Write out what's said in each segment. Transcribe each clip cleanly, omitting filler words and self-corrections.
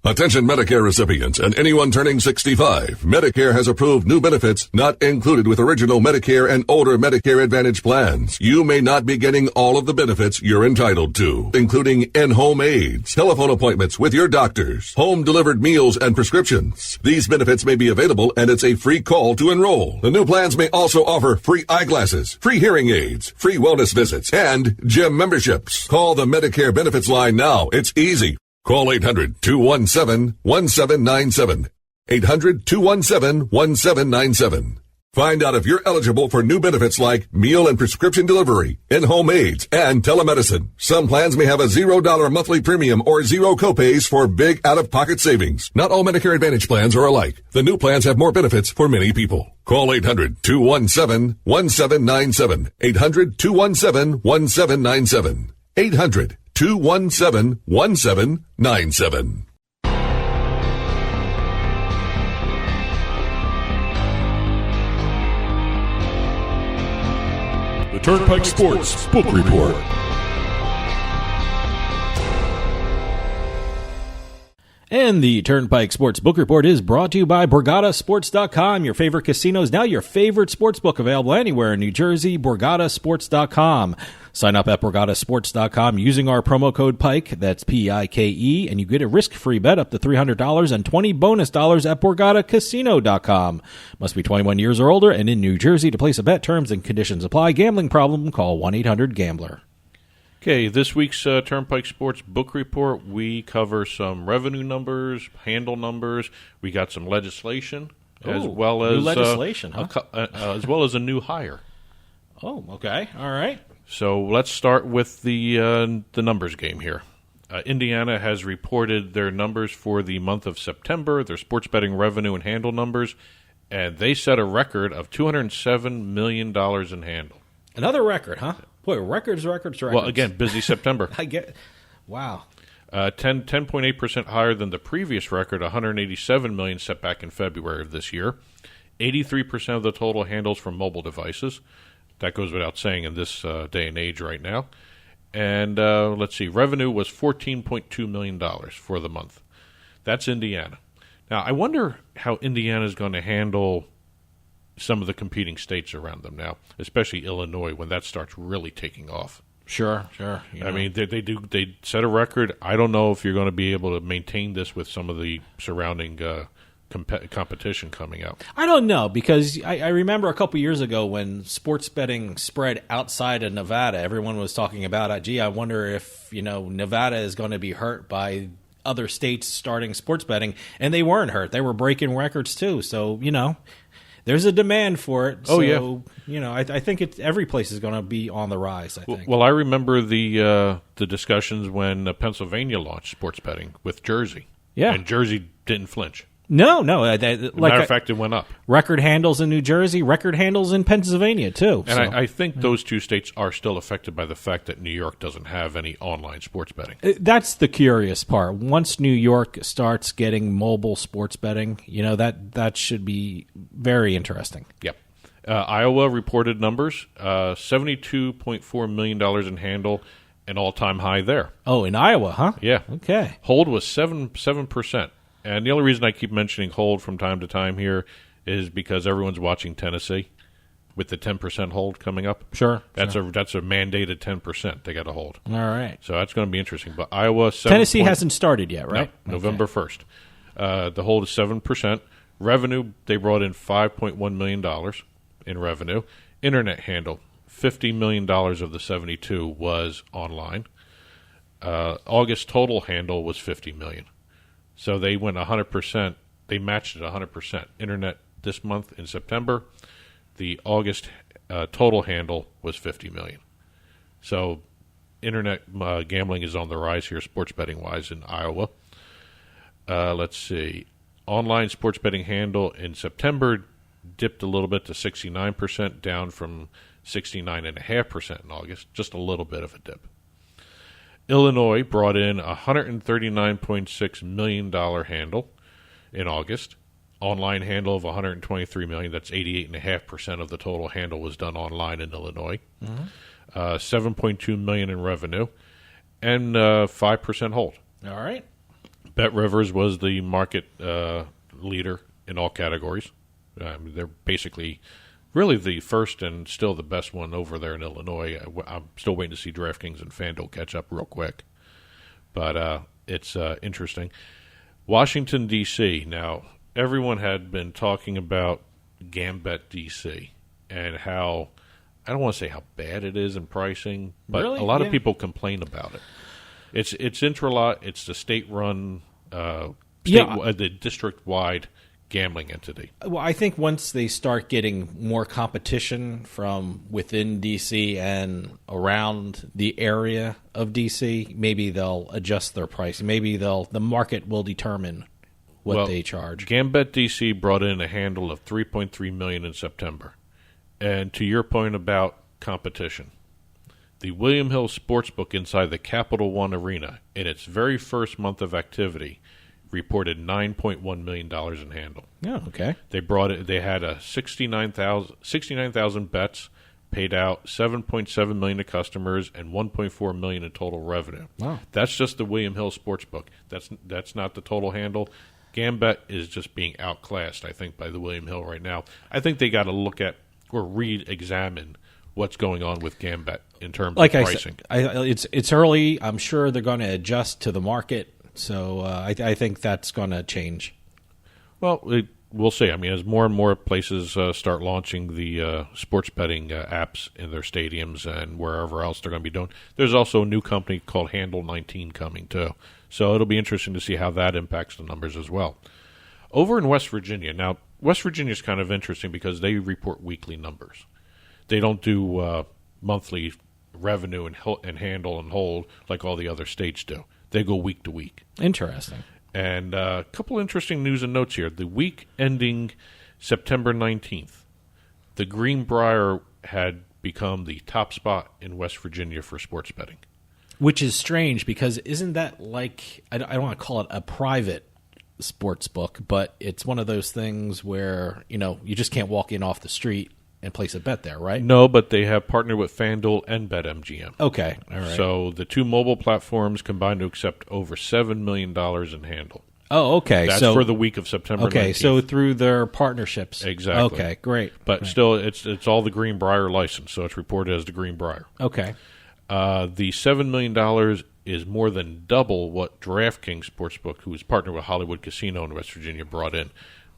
Attention Medicare recipients and anyone turning 65. Medicare has approved new benefits not included with original Medicare and older Medicare Advantage plans. You may not be getting all of the benefits you're entitled to, including in-home aids, telephone appointments with your doctors, home-delivered meals and prescriptions. These benefits may be available and it's a free call to enroll. The new plans may also offer free eyeglasses, free hearing aids, free wellness visits, and gym memberships. Call the Medicare benefits line now. It's easy. Call 800-217-1797. 800-217-1797. Find out if you're eligible for new benefits like meal and prescription delivery, in-home aids, and telemedicine. Some plans may have a $0 monthly premium or zero copays for big out-of-pocket savings. Not all Medicare Advantage plans are alike. The new plans have more benefits for many people. Call 800-217-1797. 800-217-1797. 800-217-1797. The Turnpike Sports Book Report. And the Turnpike Sports Book Report is brought to you by BorgataSports.com, your favorite casinos, now your favorite sports book, available anywhere in New Jersey, BorgataSports.com. Sign up at BorgataSports.com using our promo code PIKE, that's P-I-K-E, and you get a risk-free bet up to $300 and 20 bonus dollars at BorgataCasino.com. Must be 21 years or older and in New Jersey to place a bet. Terms and conditions apply. Gambling problem? Call 1-800-GAMBLER. Okay, this week's Turnpike Sports Book Report, we cover some revenue numbers, handle numbers. We got some legislation, as well as new legislation, huh? As well as a new hire. Oh, okay, all right. So let's start with the numbers game here. Indiana has reported their numbers for the month of September, their sports betting revenue and handle numbers, and they set a record of $207 million in handle. Another record, huh? Boy, records. Well, again, busy September. I get. Wow. 10.8% higher than the previous record, $187 million set back in February of this year. 83% of the total handles from mobile devices. That goes without saying in this day and age right now. And let's see, revenue was $14.2 million for the month. That's Indiana. Now, I wonder how Indiana is going to handle some of the competing states around them now, especially Illinois, when that starts really taking off. Sure. I mean, they set a record. I don't know if you're going to be able to maintain this with some of the surrounding competition coming out. I don't know, because I remember a couple years ago when sports betting spread outside of Nevada, everyone was talking about, I wonder if Nevada is going to be hurt by other states starting sports betting, and they weren't hurt. They were breaking records too. So there's a demand for it. Oh, so, yeah. I think every place is going to be on the rise, I think. Well, I remember the discussions when Pennsylvania launched sports betting with Jersey. Yeah. And Jersey didn't flinch. No. Matter of fact, it went up. Record handles in New Jersey, record handles in Pennsylvania, too. And I think those two states are still affected by the fact that New York doesn't have any online sports betting. That's the curious part. Once New York starts getting mobile sports betting, that should be very interesting. Yep. Iowa reported numbers, $72.4 million in handle, an all-time high there. Oh, in Iowa, huh? Yeah. Okay. Hold was 7%. And the only reason I keep mentioning hold from time to time here is because everyone's watching Tennessee with the 10% hold coming up. Sure. That's a mandated 10% they got to hold. All right. So that's going to be interesting. But Iowa, Tennessee hasn't started yet, right? No, November 1st. The hold is 7%. Revenue, they brought in $5.1 million in revenue. Internet handle, $50 million of the 72 was online. August total handle was $50 million. So they went 100%. They matched it 100%. Internet this month in September, the August total handle was $50 million. So internet gambling is on the rise here, sports betting-wise, in Iowa. Let's see. Online sports betting handle in September dipped a little bit to 69%, down from 69.5% in August. Just a little bit of a dip. Illinois brought in $139.6 million handle in August. Online handle of $123 million. That's 88.5% of the total handle was done online in Illinois. Mm-hmm. $7.2 million in revenue, and 5% hold. All right. Bet Rivers was the market leader in all categories. They're basically really the first and still the best one over there in Illinois. I'm still waiting to see DraftKings and FanDuel catch up real quick. But it's interesting. Washington, D.C. Now, everyone had been talking about Gambit D.C. and how, I don't want to say how bad it is in pricing, but Really? a lot of people complain about it. It's Intralot. It's the state-run, the district-wide gambling entity. Well, I think once they start getting more competition from within D.C. and around the area of D.C., maybe they'll adjust their pricing. Maybe the market will determine what they charge. Gambit DC brought in a handle of $3.3 million in September. And to your point about competition, the William Hill Sportsbook inside the Capital One Arena, in its very first month of activity, reported $9.1 million in handle. Oh, okay. They had 69,000 bets, paid out $7.7 million to customers, and $1.4 million in total revenue. Wow. That's just the William Hill Sportsbook. That's not the total handle. Gambit is just being outclassed, I think, by the William Hill right now. I think they got to look at or re-examine what's going on with Gambit in terms of pricing. It's early. I'm sure they're going to adjust to the market. So I think that's going to change. Well, we'll see. I mean, as more and more places start launching the sports betting apps in their stadiums and wherever else they're going to be doing, there's also a new company called Handle 19 coming too. So it'll be interesting to see how that impacts the numbers as well. Over in West Virginia, now West Virginia is kind of interesting because they report weekly numbers. They don't do monthly revenue and handle and hold like all the other states do. They go week to week. Interesting. And a couple interesting news and notes here. The week ending September 19th, the Greenbrier had become the top spot in West Virginia for sports betting. Which is strange because isn't that like, I don't want to call it a private sports book, but it's one of those things where, you just can't walk in off the street and place a bet there, right? No, but they have partnered with FanDuel and BetMGM. Okay, all right. So the two mobile platforms combined to accept over $7 million in handle. Oh, okay. That's for the week of September 19th. Okay, so through their partnerships. Exactly. Okay, great. But right. Still, it's all the Greenbrier license, so it's reported as the Greenbrier. Okay. The $7 million is more than double what DraftKings Sportsbook, who is partnered with Hollywood Casino in West Virginia, brought in.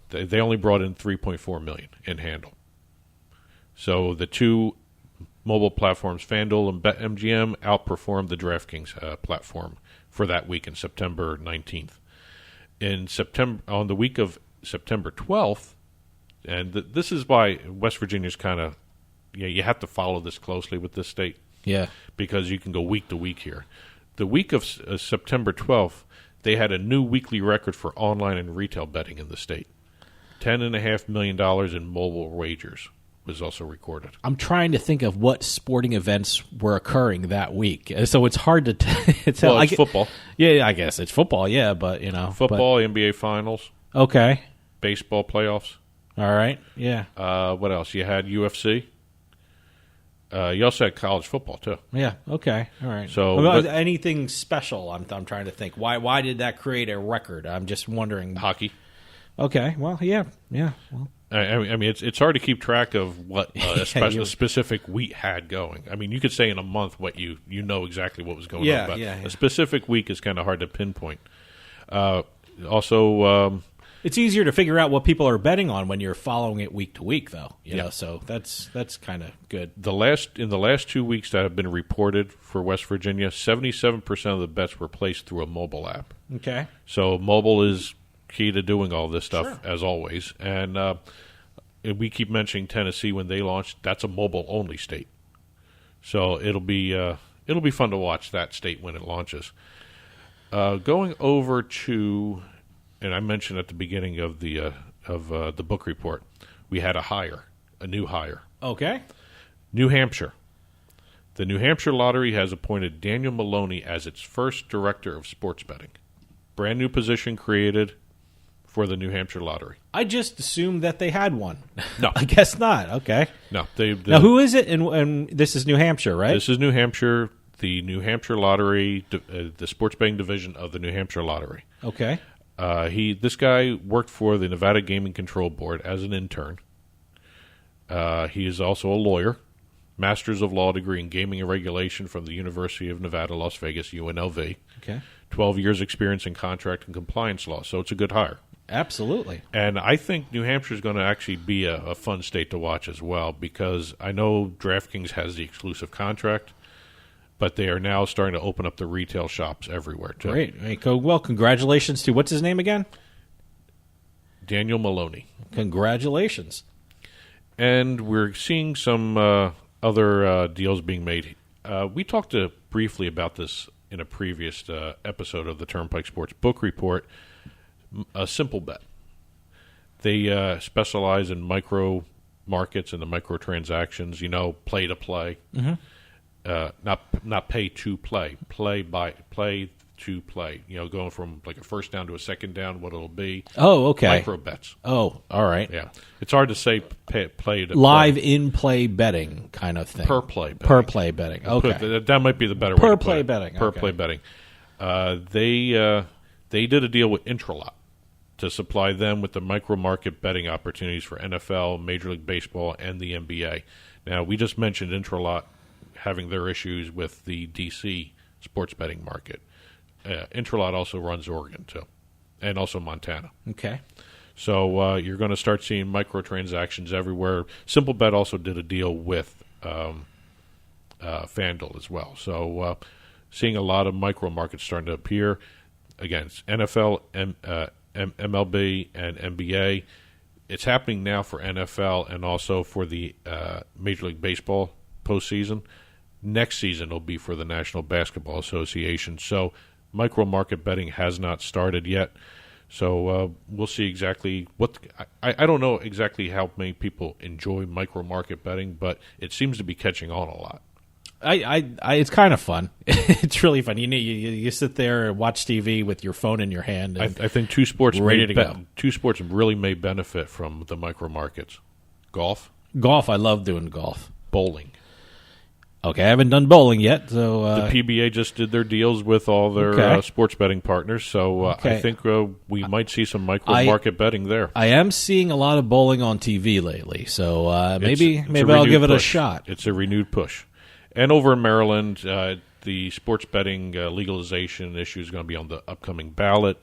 They only brought in $3.4 million in handle. So the two mobile platforms, FanDuel and BetMGM, outperformed the DraftKings platform for that week in September 19th. On the week of September 12th, and this is why West Virginia's kind of, you have to follow this closely with this state. Yeah. Because you can go week to week here. The week of September 12th, they had a new weekly record for online and retail betting in the state. $10.5 million in mobile wagers was also recorded. I'm trying to think of what sporting events were occurring that week. So it's hard to tell. Well, it's football. Yeah, I guess it's football, yeah, but, Football, NBA Finals. Okay. Baseball playoffs. All right, yeah. What else? You had UFC. You also had college football, too. Yeah, okay, all right. So, anything special, I'm trying to think. Why did that create a record? I'm just wondering. Hockey. Okay, well, yeah. Well. I mean, it's hard to keep track of what a specific week had going. I mean, you could say in a month what you know exactly what was going on, but a specific week is kind of hard to pinpoint. It's easier to figure out what people are betting on when you're following it week to week, though. You know, so that's kind of good. In the last 2 weeks that have been reported for West Virginia, 77% of the bets were placed through a mobile app. Okay, so mobile is key to doing all this stuff, as always. And we keep mentioning Tennessee when they launched. That's a mobile-only state. So it'll be fun to watch that state when it launches. Going over to, and I mentioned at the beginning of the book report, we had a new hire. Okay. New Hampshire. The New Hampshire Lottery has appointed Daniel Maloney as its first director of sports betting. Brand new position created for the New Hampshire Lottery. I just assumed that they had one. No. I guess not. Okay. No. Now, who is it? And this is New Hampshire, right? This is New Hampshire. the New Hampshire Lottery, the sports betting division of the New Hampshire Lottery. Okay. This guy worked for the Nevada Gaming Control Board as an intern. He is also a lawyer, Master's of Law degree in Gaming and Regulation from the University of Nevada, Las Vegas, UNLV. Okay. 12 years experience in contract and compliance law, so it's a good hire. Absolutely. And I think New Hampshire is going to actually be a fun state to watch as well, because I know DraftKings has the exclusive contract, but they are now starting to open up the retail shops everywhere, too. Great. Hey, well, congratulations to, what's his name again? Daniel Maloney. Congratulations. And we're seeing some other deals being made. We talked briefly about this in a previous episode of the Turnpike Sports Book Report. A Simple Bet. They specialize in micro markets and the micro transactions. Play to play, not pay to play. Play to play. Going from like a first down to a second down, what it'll be. Oh, okay. Micro bets. Oh, all right. Yeah, it's hard to say play to live play. in-play betting kind of thing. Per play betting. Per play betting. Okay. That might be the better way Per to play put it. betting. Per Okay. play betting. They did a deal with Intralot to supply them with the micro market betting opportunities for NFL, Major League Baseball, and the NBA. Now, we just mentioned Intralot having their issues with the DC sports betting market. Intralot also runs Oregon, too, and also Montana. Okay. So you're going to start seeing microtransactions everywhere. Simple Bet also did a deal with FanDuel as well. So seeing a lot of micro markets starting to appear. Again, it's NFL, MLB, and NBA. It's happening now for NFL and also for the Major League Baseball postseason. Next season will be for the National Basketball Association. So micro market betting has not started yet. So we'll see exactly what I don't know exactly how many people enjoy micro market betting, but it seems to be catching on a lot. It's kind of fun. It's really fun. You sit there and watch TV with your phone in your hand. And I think two sports ready to go. Two sports really may benefit from the micro markets. Golf. I love doing golf. Bowling. Okay, I haven't done bowling yet. So the PBA just did their deals with all their sports betting partners, so I think we might see some micro market betting there. I am seeing a lot of bowling on TV lately, so maybe I'll give it a shot. It's a renewed push. And over in Maryland, the sports betting legalization issue is going to be on the upcoming ballot.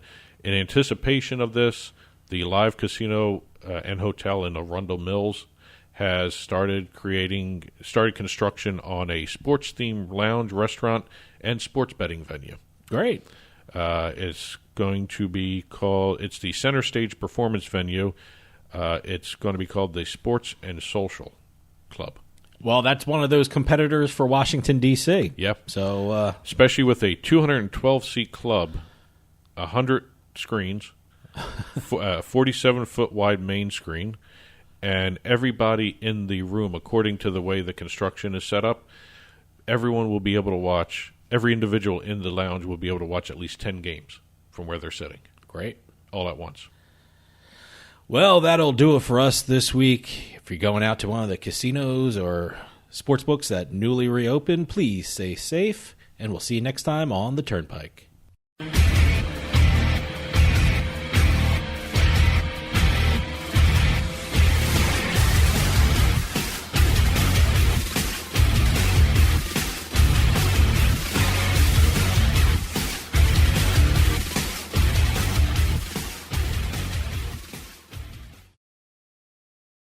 In anticipation of this, the Live Casino and Hotel in Arundel Mills has started construction on a sports-themed lounge, restaurant, and sports betting venue. Great. It's going to be called, it's the Center Stage Performance Venue. It's going to be called the Sports and Social Club. Well, that's one of those competitors for Washington, D.C. Yep. So, especially with a 212-seat club, 100 screens, 47-foot wide main screen, and everybody in the room, according to the way the construction is set up, everyone will be able to watch, every individual in the lounge will be able to watch at least 10 games from where they're sitting. Great. All at once. Well, that'll do it for us this week. If you're going out to one of the casinos or sportsbooks that newly reopened, please stay safe, and we'll see you next time on the Turnpike.